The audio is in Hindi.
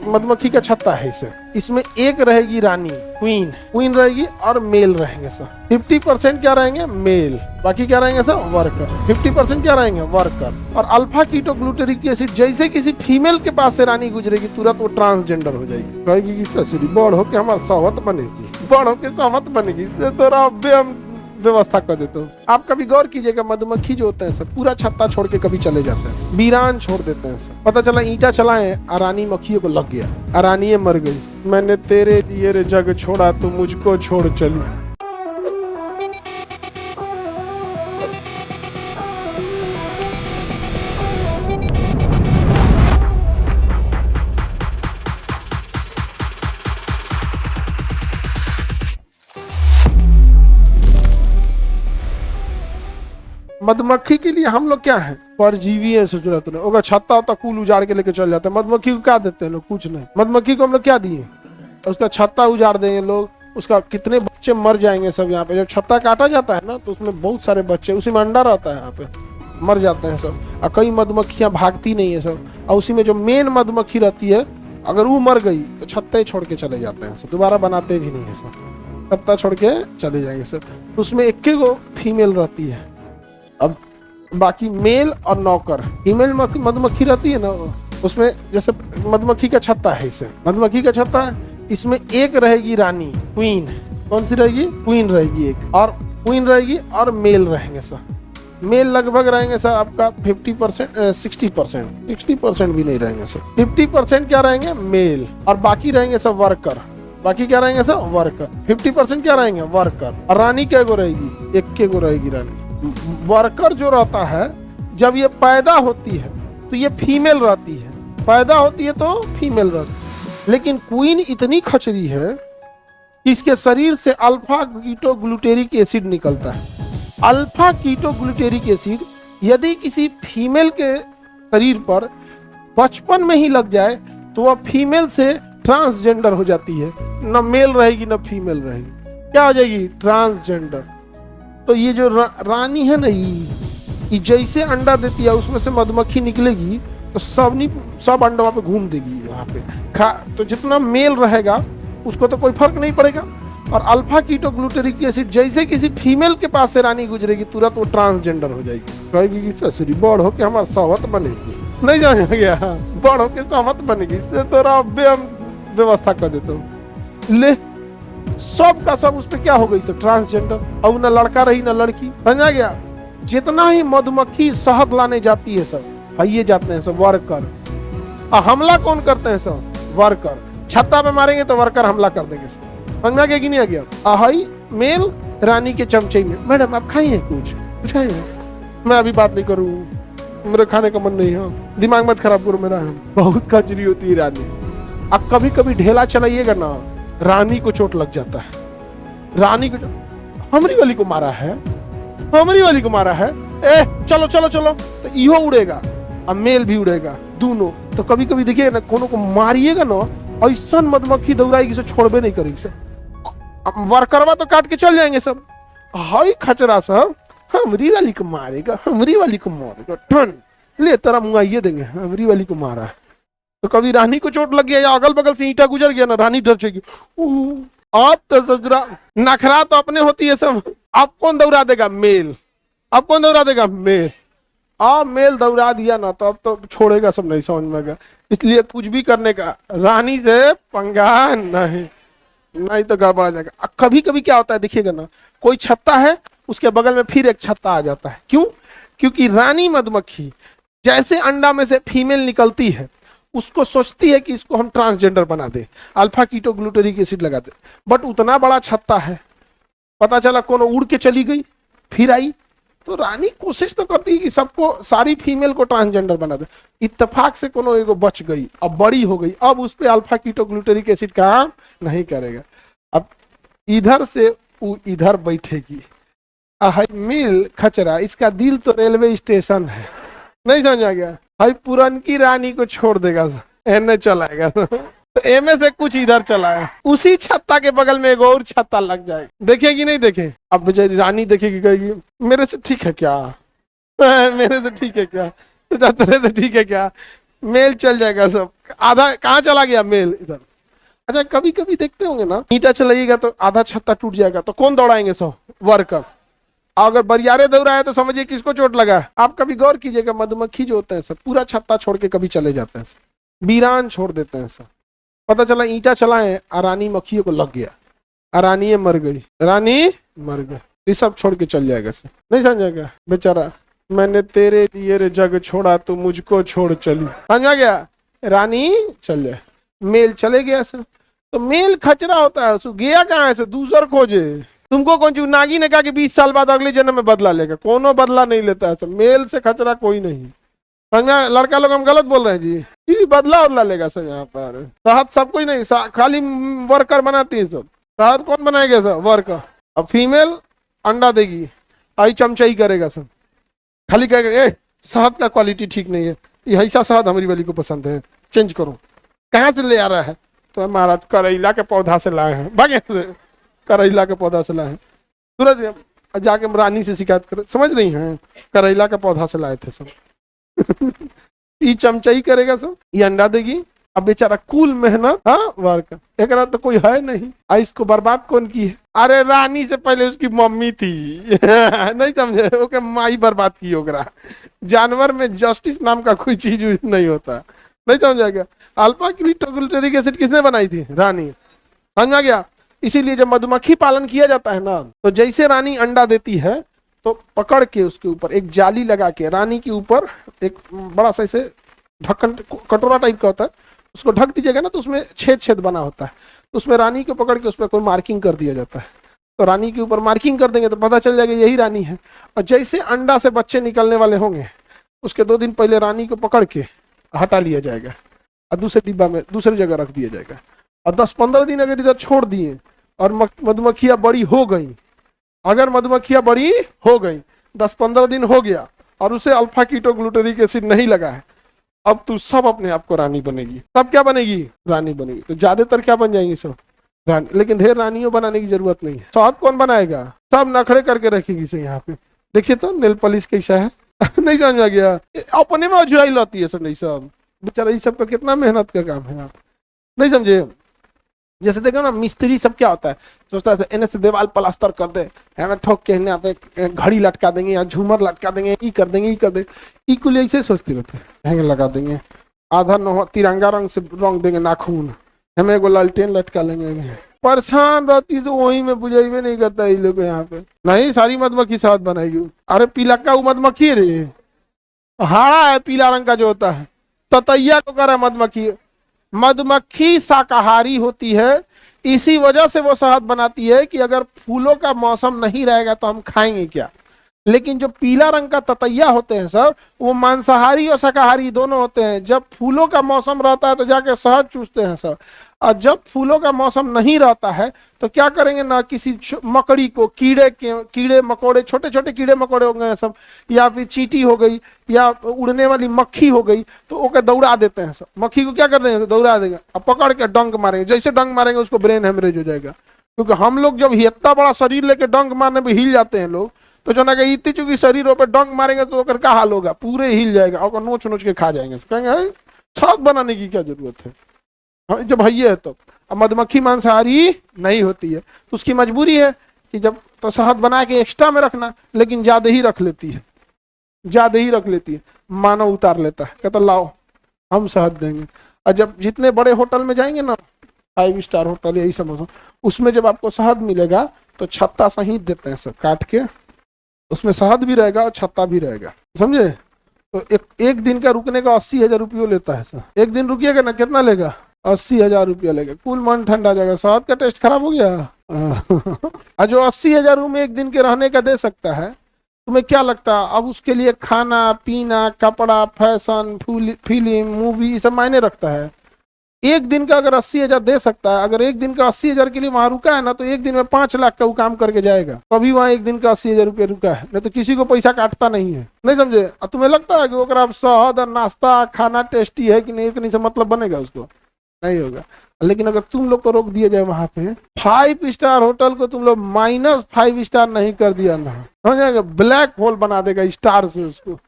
मधुमक्खी का छत्ता है इसे, इसमें एक रहेगी रानी क्वीन, क्वीन रहेगी और मेल रहेंगे सर। 50% क्या रहेंगे मेल, बाकी क्या रहेंगे सर वर्कर। 50% क्या रहेंगे वर्कर। और अल्फा कीटोग्लूटेरिक एसिड जैसे किसी फीमेल के पास से रानी गुजरेगी तुरंत वो ट्रांसजेंडर हो जाएगी, कहेगी कि ससुरी बड़ होके हमारा सहवत बनेगी, बड़ होके सहवत बनेगी, इसलिए तोरा अब्बे हम व्यवस्था कर देते हो। आप कभी गौर कीजिएगा मधुमक्खी जो होते हैं सब पूरा छत्ता छोड़ के कभी चले जाते हैं, वीरान छोड़ देते हैं सब। पता चला ईंटा चलाए रानी मक्खियों को लग गया, रानी मर गई। मैंने तेरे लिए रे जग छोड़ा तू मुझको छोड़ चली। मधुमक्खी के लिए हम लोग क्या है परजीवी है, सोच रहा तूने होगा छत्ता होता कूल उजाड़ के लेके चल जाते हैं। मधुमक्खी को क्या देते हैं लोग, कुछ नहीं। मधुमक्खी को हम लोग क्या दिए, उसका छत्ता उजाड़ देंगे लोग, उसका कितने बच्चे मर जाएंगे सब। यहाँ पे जब छत्ता काटा जाता है ना तो उसमें बहुत सारे बच्चे, उसी में अंडा रहता है, यहाँ पे मर जाते हैं सब। और कई मधुमक्खियां भागती नहीं है सब, और उसी में जो मेन मधुमक्खी रहती है अगर वो मर गई तो छत्ते छोड़ के चले जाते हैं सब, दोबारा बनाते भी नहीं है सब, छत्ता छोड़ के चले जाएंगे सब। उसमें एक गो फीमेल रहती है, अब बाकी मेल और नौकर। फीमेल मधुमक्खी रहती है ना उसमें, जैसे मधुमक्खी का छत्ता है इसे, मधुमक्खी का छत्ता है, इसमें एक रहेगी रानी क्वीन। कौन सी रहेगी, क्वीन रहेगी एक, और क्वीन रहेगी और मेल रहेंगे सर। मेल लगभग रहेंगे सर आपका 50%, 60% भी नहीं रहेंगे सर। 50% क्या रहेंगे मेल, और बाकी रहेंगे सर वर्कर। बाकी क्या रहेंगे सर वर्कर। 50% क्या रहेंगे वर्कर। और रानी क्या गो रहेगी, एक के गो रहेगी रानी। वर्कर जो रहता है जब ये पैदा होती है तो ये फीमेल रहती है, पैदा होती है तो फीमेल रहती है। लेकिन क्वीन इतनी खचरी है कि इसके शरीर से अल्फा कीटोग्लूटेरिक एसिड निकलता है। अल्फा कीटोग्लूटेरिक एसिड यदि किसी फीमेल के शरीर पर बचपन में ही लग जाए तो वह फीमेल से ट्रांसजेंडर हो जाती है, न मेल रहेगी न फीमेल रहेगी, क्या हो जाएगी ट्रांसजेंडर। तो ये जो रानी है ना ये जैसे अंडा देती है उसमें से मधुमक्खी निकलेगी तो सब अंडा वहाँ पे घूम देगी वहाँ पे तो जितना मेल रहेगा उसको तो कोई फर्क नहीं पड़ेगा। और अल्फा कीटोग्लूटेरिक एसिड जैसे किसी फीमेल के पास से रानी गुजरेगी तुरंत वो ट्रांसजेंडर हो जाएगी, कहेगी कि ससुरी बड़ होके हमारा सहवत बनेगी, नहीं जाना गया बड़ होके सहवत बनेगी, इसलिए तोरा अब्बे हम व्यवस्था कर देते हो। ले सब का सब उस पर क्या हो गई सर ट्रांसजेंडर, और न लड़का रही न लड़की, समझा गया। जितना ही मधुमक्खी शहद लाने जाती है सब ये जाते हैं सब वर्कर। हमला कौन करते हैं सब वर्कर। छत्ता पे मारेंगे तो वर्कर हमला कर देंगे सब, समझ में आ गया कि नहीं आ गया। हाई मेल रानी के चमचे में, मैडम आप खाइए कुछ खाइए, मैं अभी बात नहीं करूँ, मेरे खाने का मन नहीं है, दिमाग मत खराब करो मेरा, बहुत खचरी होती है रानी। अब कभी कभी ढेला चलाइएगा ना रानी को चोट लग जाता है, रानी को हमरी वाली को मारा है, हमरी वाली को मारा है, ए चलो चलो चलो, तो इहो उड़ेगा और मेल भी उड़ेगा दोनों। तो कभी कभी देखिए ना कोनो को मारिएगा ना ऐसा मधुमक्खी दौड़ाएगी से छोड़बे नहीं करेगी सब, वर्करवा तो काट के चल जाएंगे सब। हाई खचरा सब हमरी वाली को मारेगा, हमरी वाली को मारेगा, ठन ले तेरा मुंगाइए देंगे, हमरी वाली को मारा। तो कभी रानी को चोट लग गया या अगल बगल से ईंटा गुजर गया ना रानी डर जाएगी। आप तो सजरा नखरा तो अपने होती है सब, आप कौन दौड़ा देगा मेल, आप कौन दौड़ा देगा मेल। आप मेल दौड़ा दिया ना तो अब तो छोड़ेगा सब, नहीं समझ में गया। इसलिए कुछ भी करने का रानी से पंगा नहीं तो गड़बड़ा जाएगा। कभी कभी क्या होता है देखिएगा ना, कोई छत्ता है उसके बगल में फिर एक छत्ता आ जाता है, क्यों, क्योंकि रानी मधुमक्खी जैसे अंडा में से फीमेल निकलती है उसको सोचती है कि इसको हम ट्रांसजेंडर बना दे, अल्फा कीटोग्लूटेरिक एसिड लगा दे। बट उतना बड़ा छत्ता है, पता चला कोनो उड़ के चली गई फिर आई, तो रानी कोशिश तो करती है कि सबको, सारी फीमेल को ट्रांसजेंडर बना दे। इत्तेफाक से कोनो एगो बच गई, अब बड़ी हो गई, अब उस पे अल्फा कीटोग्लूटेरिक एसिड काम नहीं करेगा। अब इधर से वो इधर बैठेगी। मिल खचरा, इसका दिल तो रेलवे स्टेशन है, नहीं समझ आ गया। भाई पुरनकी रानी को छोड़ देगा, एने चलाएगा तो एमे से कुछ इधर चला है, उसी छत्ता के बगल में एक और छत्ता लग जाए, देखेगी नहीं देखे। अब बेचारी रानी देखेगी, कहेगी मेरे से ठीक है क्या, मेरे से ठीक है क्या, तेरे से ठीक है क्या, मेल चल जाएगा सब, आधा कहाँ चला गया मेल इधर। अच्छा कभी कभी देखते होंगे ना, ईंटा चलाइएगा तो आधा छत्ता टूट जाएगा, तो कौन दौड़ाएंगे सब? वर्कर। अगर बरियारे दौड़ाए तो समझिए किसको चोट लगा। आप कभी गौर कीजिएगा, मधुमक्खी जो होते हैं सब पूरा छत्ता छोड़ के कभी चले जाते हैं, वीरान छोड़ देते हैं सब। पता चला ईंटा चलाए और रानी मक्खियों को लग गया, रानी मर गई, रानी मर गई, ये सब छोड़ के चल जाएगा सर, नहीं समझेगा बेचारा। मैंने तेरे लिए रे जग छोड़ा तो मुझको छोड़ चली, समझ गया, रानी चल जाए, मेल चले गया सर। तो मेल खचरा होता है, गया कहाँ है सर, दूसर खोजे। तुमको कौन सी नागी ने कहा कि 20 साल बाद अगले जन्म में बदला लेगा? कोनो बदला नहीं लेता है सर, मेल से खचरा कोई नहीं। समझा? लड़का लोग हम गलत बोल रहे हैं जी, बदला उदला लेगा सर यहाँ पर। शहद सब कोई नहीं, खाली वर्कर बनाती है सब। शहद कौन बनाएगा सर? वर्कर। अब फीमेल अंडा देगी, आई चमचाई करेगा सब, खाली कहेगा ए शहद का क्वालिटी ठीक नहीं है, ये ऐसा शहद हमारी वाली को पसंद है, चेंज करो। कहाँ से ले आ रहा है? तो महाराज करेला के पौधा से लाए हैं, भागे से करेला के पौधा से लाए हैं। तुरंत जाके रानी से शिकायत करे, समझ रही हैं, करेला के पौधा से लाए थे सब। ये चमचाई करेगा सब, ये अंडा देगी। अब बेचारा कुल मेहनत, हाँ वर्क, एक तो कोई है नहीं, इसको बर्बाद कौन की है? अरे रानी से पहले उसकी मम्मी थी। नहीं समझे? ओके माई बर्बाद की होगा। जानवर में जस्टिस नाम का कोई चीज नहीं होता, नहीं समझा गया? अल्फा ग्लूटामिक एसिड किसने बनाई थी? रानी। समझा गया? इसीलिए जब मधुमक्खी पालन किया जाता है ना, तो जैसे रानी अंडा देती है तो पकड़ के उसके ऊपर एक जाली लगा के, रानी के ऊपर एक बड़ा सा ऐसे ढक्कन कटोरा टाइप का होता है, उसको ढक दीजिएगा ना तो उसमें छेद छेद बना होता है, तो उसमें रानी को पकड़ के उस पर कोई मार्किंग कर दिया जाता है। तो रानी के ऊपर मार्किंग कर देंगे तो पता चल जाएगा यही रानी है। और जैसे अंडा से बच्चे निकलने वाले होंगे, उसके 2 दिन पहले रानी को पकड़ के हटा लिया जाएगा और दूसरे डिब्बा में दूसरी जगह रख दिया जाएगा। और 10-15 दिन अगर इधर छोड़ दिए और मधुमक्खियां बड़ी हो गई, अगर मधुमक्खियां बड़ी हो गई, 10-15 दिन हो गया और उसे अल्फा कीटोग्लूटामिक एसिड नहीं लगा है, अब तू सब अपने आप को रानी बनेगी। तब क्या बनेगी? रानी बनेगी। तो ज्यादातर क्या बन जाएंगी? सब रानी। लेकिन ढेर रानियों बनाने की जरूरत नहीं है। शहद कौन बनाएगा? सब नखड़े करके रखेगी से यहाँ पे। देखिए तो नेल पॉलिश कैसा है। नहीं समझा गया? अपने में अजुराई लाती है सर, नहीं सब बेचारा, ये सब का कितना मेहनत का काम है, आप नहीं समझे? जैसे देखो ना मिस्त्री सब क्या होता है, सोचता है इन्हें से दीवार प्लास्टर कर दे, हमें ठोक के यहाँ पे घड़ी लटका देंगे या झूमर लटका देंगे, ये कर देंगे, ये कर देंगे, ई कुल ऐसे सोचते रहते हैं। हैंग लगा देंगे, आधा नौ तिरंगा रंग से रंग देंगे नाखून, हमें एगो लालटेन लटका लेंगे। परेशान रहती तो वही में बुझेबे नहीं करता ये लोग यहाँ पे। नहीं सारी मधुमक्खी शहद बनाएगी। अरे पीला का मधुमक्खी रे, हाड़ा है पीला रंग का जो होता है, ततैया को कर मधुमक्खी। मधुमक्खी शाकाहारी होती है, इसी वजह से वो शहद बनाती है कि अगर फूलों का मौसम नहीं रहेगा तो हम खाएंगे क्या। लेकिन जो पीला रंग का ततैया होते हैं सब, वो मांसाहारी और शाकाहारी दोनों होते हैं। जब फूलों का मौसम रहता है तो जाके शहद चूसते हैं सब, और जब फूलों का मौसम नहीं रहता है तो क्या करेंगे ना, किसी मकड़ी को, कीड़े मकोड़े, छोटे छोटे कीड़े मकोड़े हो गए सब, या फिर चींटी हो गई या उड़ने वाली मक्खी हो गई, तो ओके दौड़ा देते हैं सब। मक्खी को क्या कर देंगे? दौड़ा देंगे, अब पकड़ के डंक मारेंगे। जैसे डंक मारेंगे उसको ब्रेन हेमरेज हो जाएगा। क्योंकि हम लोग जब इतना बड़ा शरीर लेके डंक मारने पे हिल जाते हैं लोग, तो जो ना कि इतनी चूंकि शरीरों पे डंक मारेंगे तो ओकर का हाल होगा, पूरे हिल जाएगा और नोच नोच के खा जाएंगे। कहेंगे छत बनाने की क्या जरूरत है जब भैया है तो। अब मधुमक्खी मांसाहारी नहीं होती है तो उसकी मजबूरी है कि जब तो शहद बना के एक्स्ट्रा में रखना, लेकिन ज्यादा ही रख लेती है, ज्यादा ही रख लेती है। मानव उतार लेता है, कहता लाओ हम शहद देंगे। और जब जितने बड़े होटल में जाएंगे ना, 5 स्टार होटल यही समझो, उसमें जब आपको शहद मिलेगा तो छत्ता सहित देते हैं सब काट के, उसमें शहद भी रहेगा और छत्ता भी रहेगा, समझे? तो एक दिन का रुकने का 80,000 रुपये लेता है सर। एक दिन रुकिएगा ना, कितना लेगा? 80,000 रुपया लेगा। कुल मन ठंडा जाएगा। शहद का टेस्ट खराब हो गया। और जो 80,000 में एक दिन के रहने का दे सकता है, तुम्हें क्या लगता है अब उसके लिए खाना पीना, कपड़ा, फैशन, फिल्म, मूवी, ये सब मायने रखता है? एक दिन का अगर 80,000 दे सकता है, अगर एक दिन का 80,000 के लिए वहां रुका है ना, तो एक दिन में 5 लाख का वो काम करके जाएगा, तभी वहां एक दिन का 80,000 रुपया रुका है। नहीं तो किसी को पैसा काटता नहीं है, नहीं समझे? और तुम्हें लगता है कि वो शहद और नाश्ता खाना टेस्टी है कि नहीं से मतलब बनेगा उसको? नहीं होगा। लेकिन अगर तुम लोग को रोक दिया जाए वहां पे, 5 स्टार होटल को तुम लोग -5 स्टार नहीं कर दिया ना, समझ जाएगा, ब्लैक होल बना देगा स्टार से उसको।